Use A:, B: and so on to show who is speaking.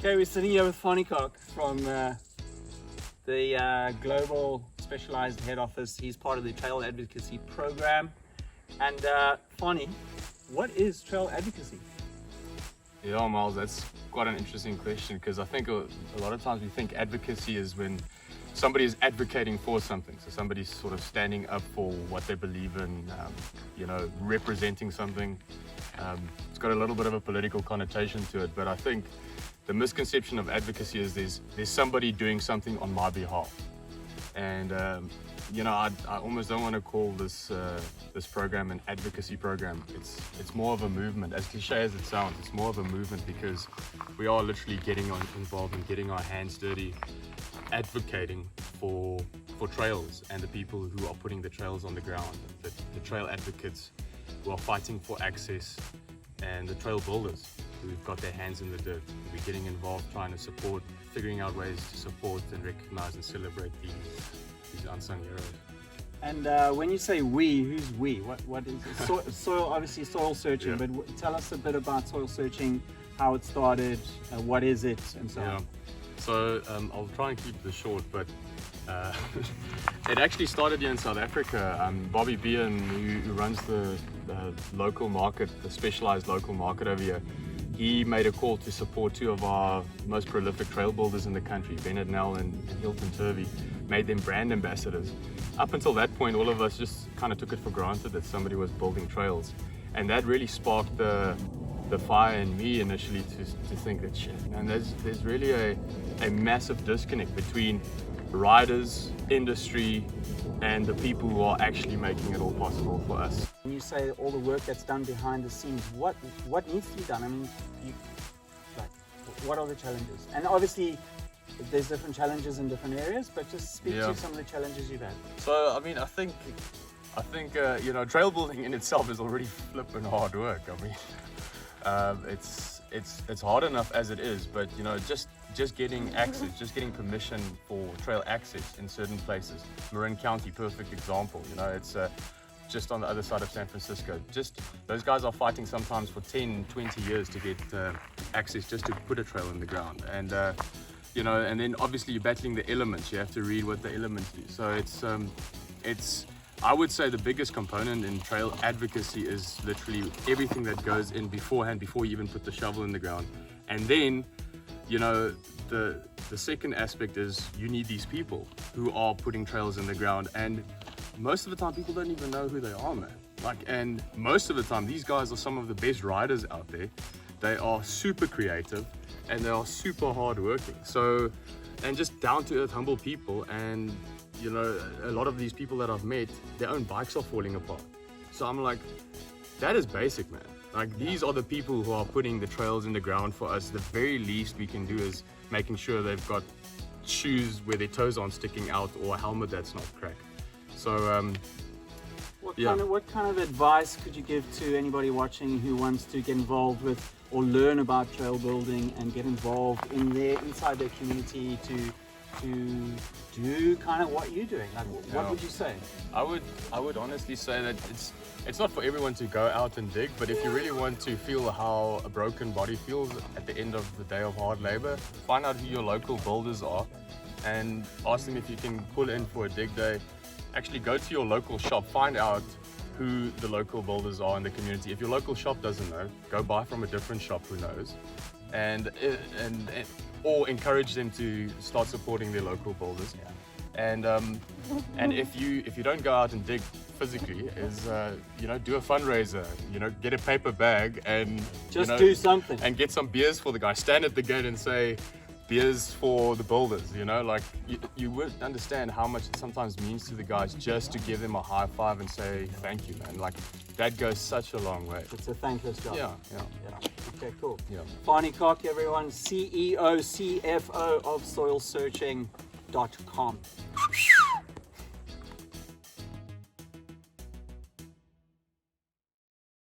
A: Okay, we're sitting here with Fanie Kok from the Global Specialized Head Office. He's part of the Trail Advocacy Program. And Fanie, what is trail advocacy?
B: Yeah, Miles, that's quite an interesting question, because I think a lot of times we think advocacy is when somebody is advocating for something. So somebody's sort of standing up for what they believe in, representing something. It's got a little bit of a political connotation to it, but I think the misconception of advocacy is there's somebody doing something on my behalf. And I almost don't want to call this program an advocacy program. It's more of a movement. As cliche as it sounds, it's more of a movement, because we are literally getting involved and getting our hands dirty, advocating for trails and the people who are putting the trails on the ground, the trail advocates who are fighting for access, and the trail builders who've got their hands in the dirt. We're getting involved, trying to support, figuring out ways to support and recognize and celebrate these unsung heroes.
A: And when you say we, who's we? What is it? Soil, obviously soil searching,
B: Yeah.
A: but tell us a bit about soil searching, how it started, what is it, and so on.
B: So I'll try and keep this short, but it actually started here in South Africa. Bobby Bean, who runs the local market, the specialized local market over here, he made a call to support two of our most prolific trail builders in the country, Bennett Nell and Hilton Turvey, made them brand ambassadors. Up until that point, all of us just kind of took it for granted that somebody was building trails. And that really sparked the fire in me initially to think that shit, man, there's really a massive disconnect between riders, industry, and the people who are actually making it all possible for us.
A: When you say all the work that's done behind the scenes, what needs to be done? I mean, what are the challenges? And obviously, there's different challenges in different areas, but just speak to some of the challenges you've had.
B: So, I mean, I think trail building in itself is already flipping hard work. I mean, it's hard enough as it is, but just getting access, just getting permission for trail access in certain places. Marin County, perfect example. It's just on the other side of San Francisco. Just those guys are fighting sometimes for 10, 20 years to get access just to put a trail in the ground. And and then obviously you're battling the elements. You have to read what the elements do. So it's I would say the biggest component in trail advocacy is literally everything that goes in beforehand, before you even put the shovel in the ground. And then, the second aspect is you need these people who are putting trails in the ground. And most of the time, people don't even know who they are, man. And most of the time, these guys are some of the best riders out there. They are super creative and they are super hardworking. So, and just down to earth, humble people. And a lot of these people that I've met, their own bikes are falling apart. So I'm like, that is basic, man. These are the people who are putting the trails in the ground for us. The very least we can do is making sure they've got shoes where their toes aren't sticking out, or a helmet that's not cracked. So
A: what kind of advice could you give to anybody watching who wants to get involved with or learn about trail building and get involved inside their community to do kind of what you're doing? What would you say?
B: I would honestly say that it's not for everyone to go out and dig, but if you really want to feel how a broken body feels at the end of the day of hard labor, find out who your local builders are and ask them if you can pull in for a dig day. Actually go to your local shop, find out who the local builders are in the community. If your local shop doesn't know, go buy from a different shop who knows, or encourage them to start supporting their local builders. And if you don't go out and dig physically, do a fundraiser, get a paper bag and
A: just do something
B: and get some beers for the guy. Stand at the gate and say, beers for the builders. You would understand how much it sometimes means to the guys just to give them a high five and say thank you, man. That goes such a long way.
A: It's a thankless job.
B: Yeah.
A: Okay, cool.
B: Yeah.
A: Fanie Kok, everyone, CEO, CFO of soilsearching.com.